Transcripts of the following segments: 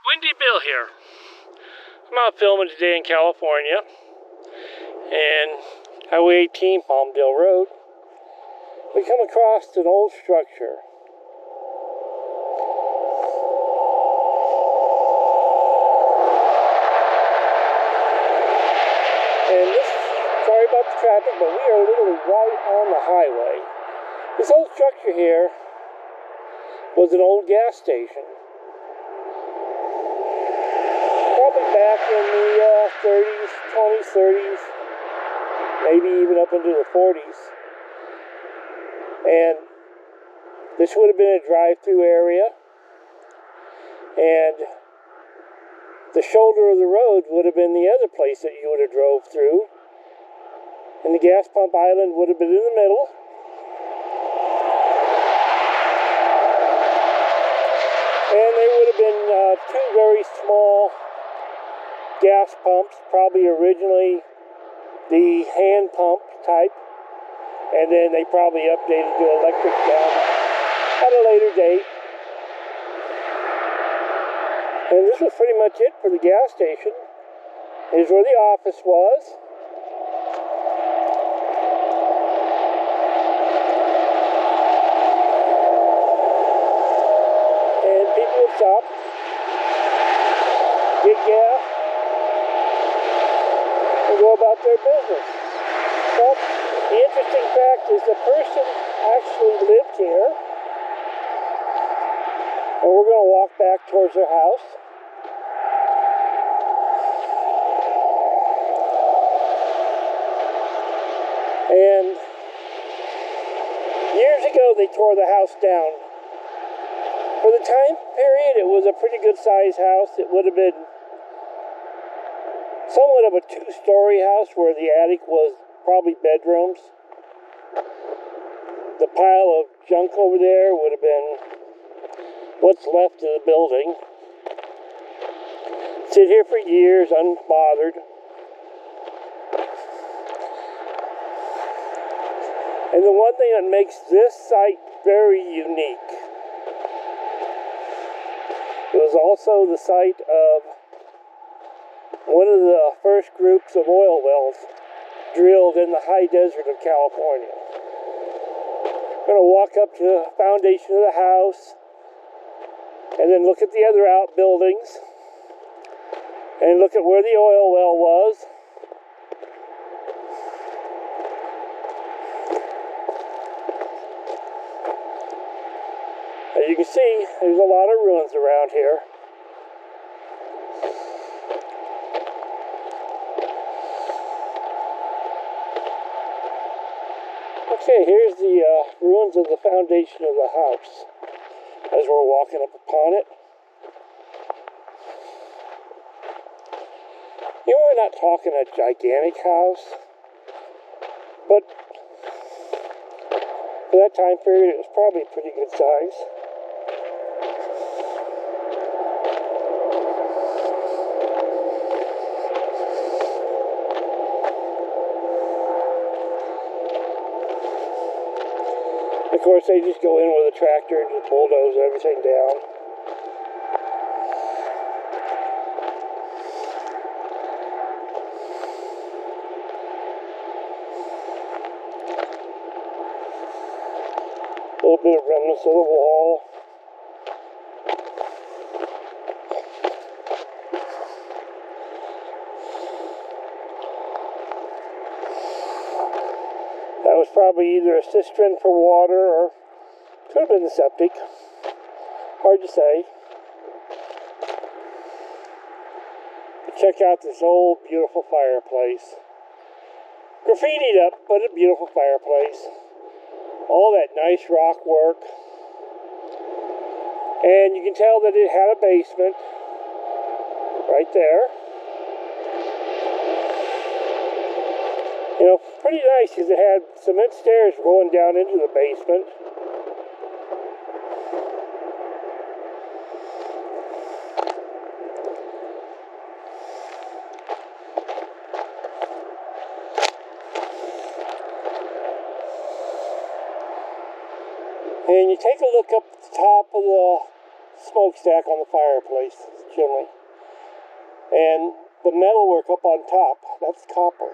Windy Bill here. I'm out filming today in California, and Highway 18, Palmdale Road. We come across an old structure. And this, sorry about the traffic, but we are literally right on the highway. This old structure here was an old gas station. Probably back in the 30s, 20s, 30s, maybe even up into the 40s. And this would have been a drive-through area. And the shoulder of the road would have been the other place that you would have drove through. And the gas pump island would have been in the middle. And there would have been two very small gas pumps, probably originally the hand pump type, and then they probably updated to electric down at a later date. And this was pretty much it for the gas station. Here's where the office was. And people would stop, get gas, and go about their business. But the interesting fact is the person actually lived here. And we're going to walk back towards their house. And years ago they tore the house down. For the time period, it was a pretty good sized house. It would have been somewhat of a two-story house where the attic was probably bedrooms. The pile of junk over there would have been what's left of the building. Sit here for years unbothered. And the one thing that makes this site very unique, it was also the site of one of the first groups of oil wells drilled in the high desert of California. I'm going to walk up to the foundation of the house and then look at the other outbuildings and look at where the oil well was. As you can see, there's a lot of ruins around here. Okay, here's the ruins of the foundation of the house as we're walking up upon it. You know, we're not talking a gigantic house, but for that time period, it was probably a pretty good size. Of course, they just go in with a tractor and just bulldoze everything down. A little bit of remnants of the wall. That was probably either a cistern for water or could have been the septic. Hard to say. But check out this old beautiful fireplace. Graffitied up, but a beautiful fireplace. All that nice rock work. And you can tell that it had a basement right there. You know, pretty nice because it had cement stairs going down into the basement. And you take a look up at the top of the smokestack on the fireplace chimney. And the metalwork up on top, that's copper.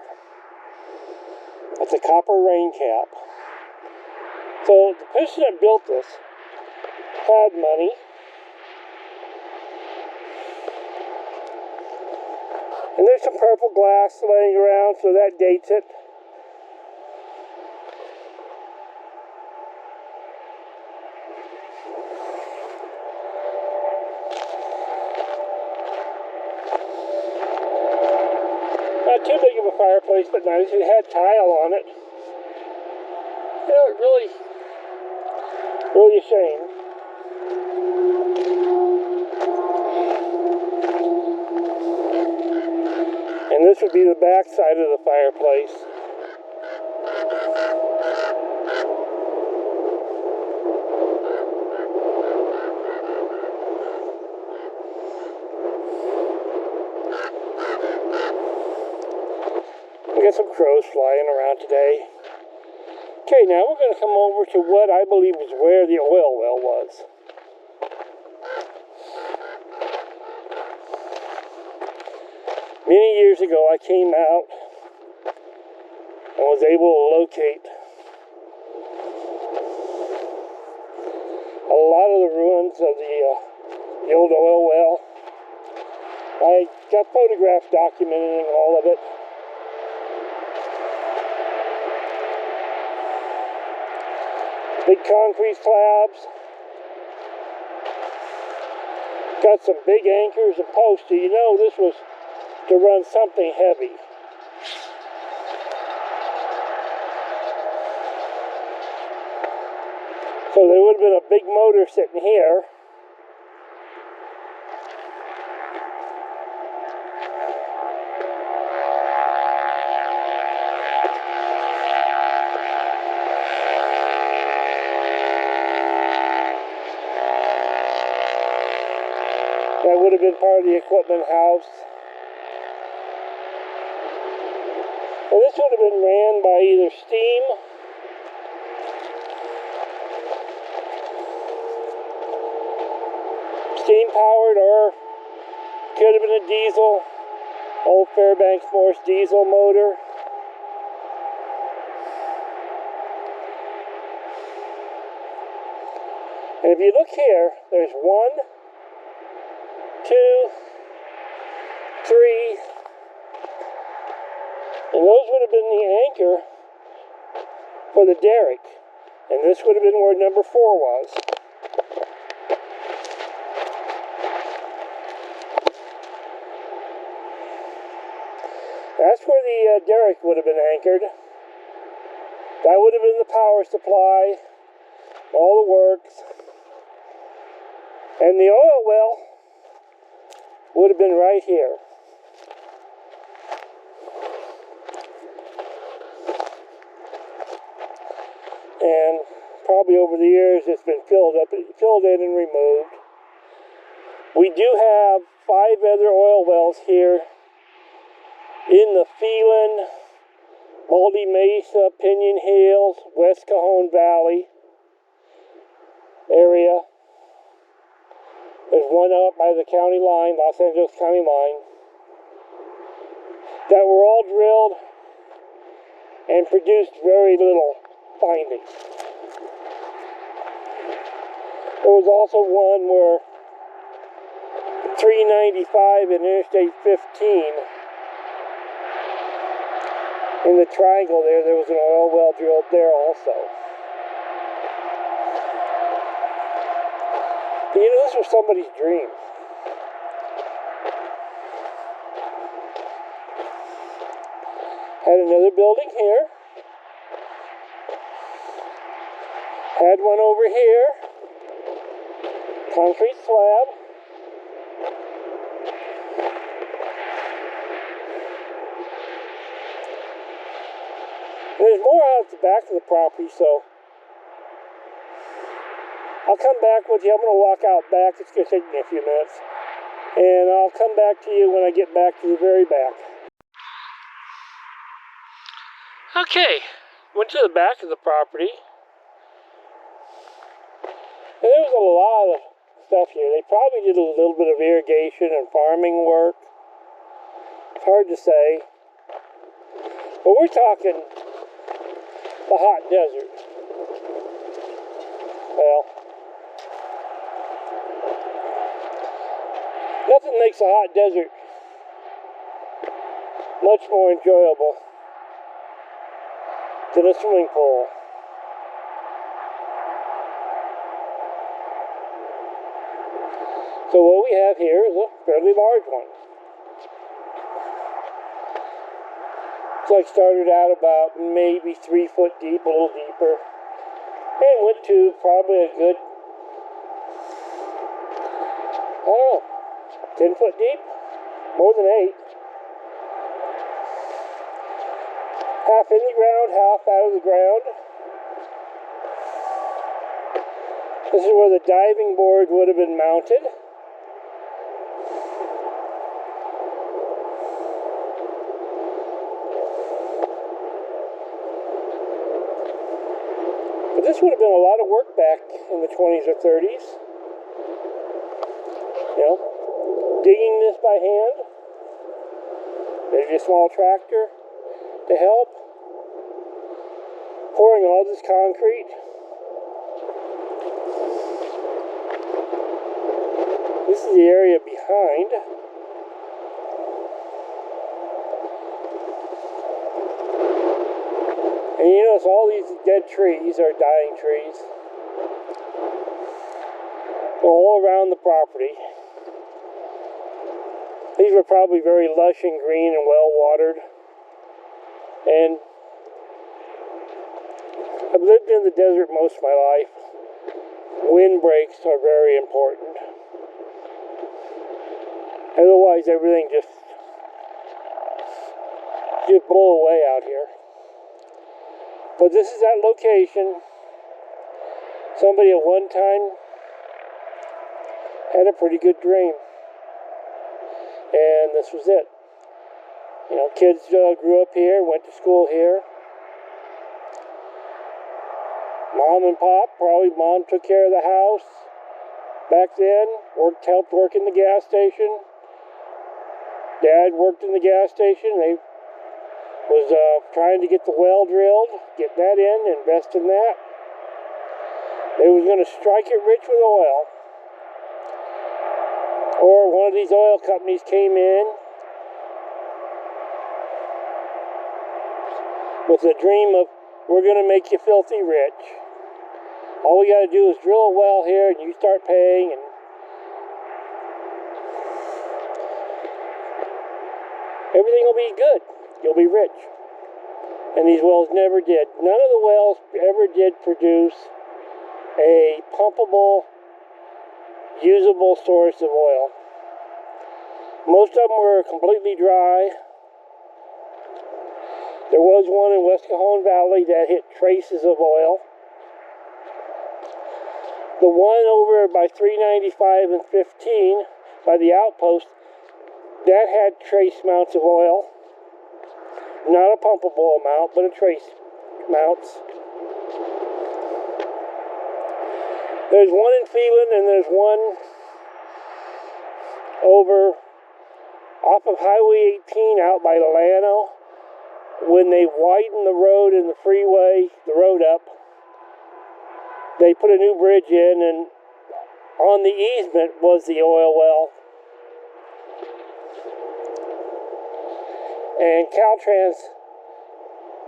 That's a copper rain cap. So the person that built this had money. And there's some purple glass laying around, so that dates it. Not too big of a fireplace, but nice. It had tile on it. You know, really a shame. And this would be the back side of the fireplace. We got some crows flying around today. Okay, now we're going to come over to what I believe is where the oil well was. Many years ago, I came out and was able to locate a lot of the ruins of the old oil well. I got photographs documenting all of it. Big concrete slabs. Got some big anchors and posts. So you know this was to run something heavy. So there would have been a big motor sitting here. That would have been part of the equipment house. And this would have been ran by either steam powered, or could have been a diesel, old Fairbanks Morse diesel motor. And if you look here, there's 1, 2, 3, and those would have been the anchor for the derrick. And this would have been where number 4 was. That's where the derrick would have been anchored. That would have been the power supply, all the works. And the oil well would have been right here. And probably over the years it's been filled in and removed. We do have 5 other oil wells here in the Phelan, Baldy Mesa, Pinion Hills, West Cajon Valley area. There's one out by the county line, Los Angeles County line, that were all drilled and produced very little findings. There was also one where 395 and Interstate 15, in the triangle there was an oil well drilled there also. But you know, this was somebody's dream. Had another building here. Had one over here. Concrete slab. And there's more out at the back of the property, so I'll come back with you. I'm going to walk out back. It's going to take me a few minutes. And I'll come back to you when I get back to the very back. Okay, went to the back of the property. And there was a lot of stuff here. They probably did a little bit of irrigation and farming work. It's hard to say. But we're talking the hot desert. Well, nothing makes a hot desert much more enjoyable than a swimming pool. So what we have here is a fairly large one. It's like started out about maybe 3 foot deep, a little deeper, and went to probably a good, I don't know, 10 foot deep, more than 8. Half in the ground, half out of the ground. This is where the diving board would have been mounted. But this would have been a lot of work back in the 20s or 30s. You know, digging this by hand. Maybe a small tractor to help. Pouring all this concrete. This is the area behind. And you notice all these dead trees are dying trees. All around the property. These were probably very lush and green and well watered. And I've lived in the desert most of my life. Windbreaks are very important. Otherwise, everything just blow away out here. But this is that location. Somebody at one time had a pretty good dream. And this was it. You know, kids grew up here, went to school here. Mom and Pop, probably Mom took care of the house back then, helped work in the gas station. Dad worked in the gas station. They was trying to get the well drilled, get that in, invest in that. They was going to strike it rich with oil. Or one of these oil companies came in with the dream of, we're going to make you filthy rich. All we got to do is drill a well here and you start paying, and everything will be good. You'll be rich. And these wells never did. None of the wells ever did produce a pumpable, usable source of oil. Most of them were completely dry. There was one in West Cajon Valley that hit traces of oil. The one over by 395 and 15 by the outpost, that had trace amounts of oil. Not a pumpable amount, but a trace amounts. There's one in Phelan, and there's one over off of Highway 18 out by Delano. When they widened the road and the freeway, the road up, they put a new bridge in, and on the easement was the oil well. And Caltrans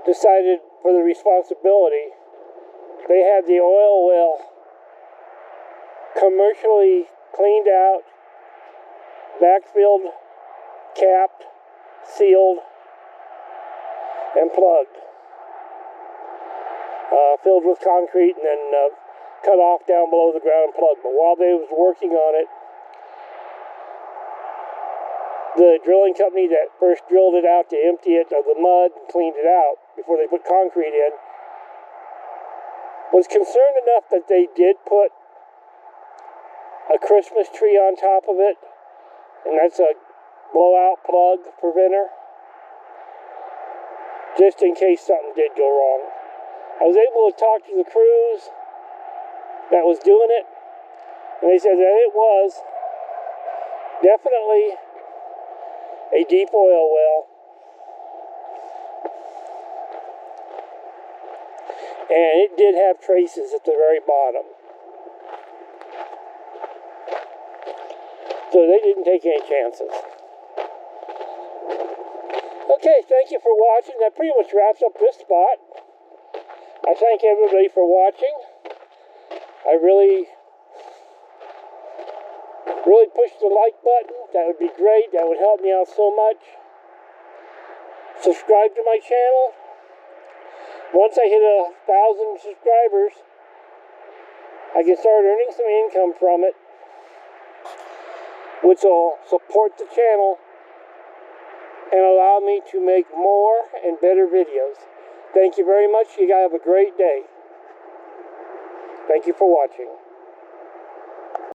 decided for the responsibility. They had the oil well commercially cleaned out, backfilled, capped, sealed, and plugged. Filled with concrete and then cut off down below the ground and plugged. But while they was working on it, the drilling company that first drilled it out to empty it of the mud and cleaned it out before they put concrete in was concerned enough that they did put a Christmas tree on top of it, and that's a blowout plug preventer, just in case something did go wrong. I was able to talk to the crews that was doing it, And they said that it was definitely a deep oil well. And it did have traces at the very bottom. So they didn't take any chances. Okay, thank you for watching. That pretty much wraps up this spot. I thank everybody for watching. I really push the like button. That would be great. That would help me out so much. Subscribe to my channel. Once I hit 1,000 subscribers, I can start earning some income from it, which will support the channel and allow me to make more and better videos. Thank you very much. You guys have a great day. Thank you for watching.